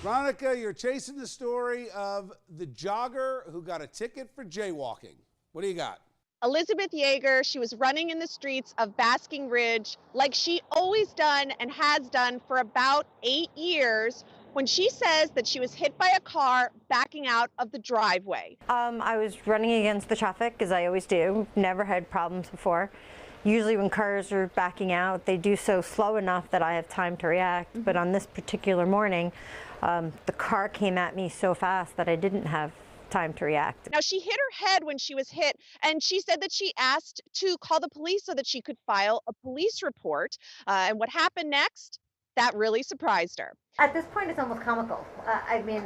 Veronica, you're chasing the story of the jogger who got a ticket for jaywalking. What do you got? Elizabeth Jaeger, she was running in the streets of Basking Ridge like she always done and has done for about 8 years when she says that she was hit by a car backing out of the driveway. I was running against the traffic, as I always do. Never had problems before. Usually when cars are backing out, they do so slow enough that I have time to react. But on this particular morning, the car came at me so fast that I didn't have time to react. Now, she hit her head when she was hit, and she said that she asked to call the police so that she could file a police report. And what happened next? That really surprised her. At this point, it's almost comical. I mean,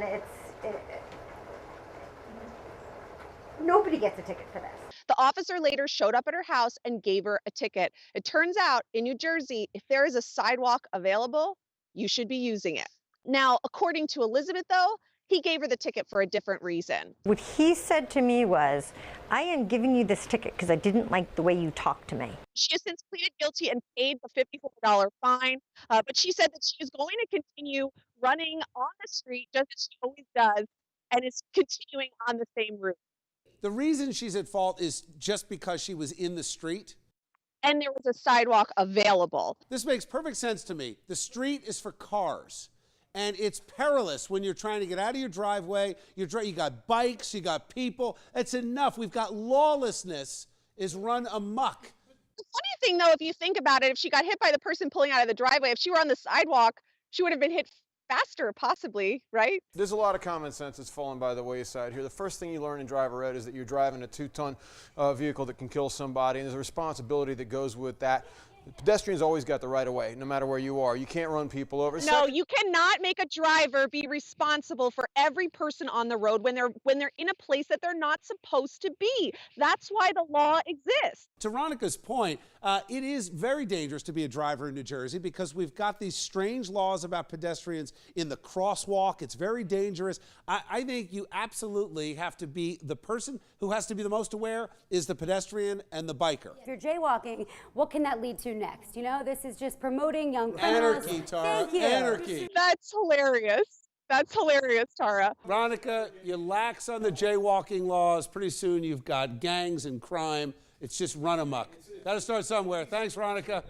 nobody gets a ticket for this. The officer later showed up at her house and gave her a ticket. It turns out in New Jersey, if there is a sidewalk available, you should be using it. Now, according to Elizabeth, though, he gave her the ticket for a different reason. What he said to me was, I am giving you this ticket because I didn't like the way you talked to me. She has since pleaded guilty and paid the $54 fine, but she said that she is going to continue running on the street just as she always does and is continuing on the same route. The reason she's at fault is just because she was in the street? And there was a sidewalk available. This makes perfect sense to me. The street is for cars. And it's perilous when you're trying to get out of your driveway. You got bikes, you got people. That's enough. We've got lawlessness is run amok. The funny thing, though, if you think about it, if she got hit by the person pulling out of the driveway, if she were on the sidewalk, she would have been hit faster, possibly, right? There's a lot of common sense that's fallen by the wayside here. The first thing you learn in driver ed is that you're driving a 2-ton vehicle that can kill somebody, and there's a responsibility that goes with that. Pedestrians always got the right of way, no matter where you are. You can't run people over. No, you cannot make a driver be responsible for every person on the road when they're in a place that they're not supposed to be. That's why the law exists. To Veronica's point, it is very dangerous to be a driver in New Jersey because we've got these strange laws about pedestrians in the crosswalk. It's very dangerous. I think you absolutely have to be the person who has to be the most aware is the pedestrian and the biker. If you're jaywalking, what can that lead to next? You know, this is just promoting young criminals. Anarchy, Tara. Thank you. Anarchy. That's hilarious. That's hilarious, Tara. Veronica, you lax on the jaywalking laws. Pretty soon you've got gangs and crime. It's just run amok. Got to start somewhere. Thanks, Veronica.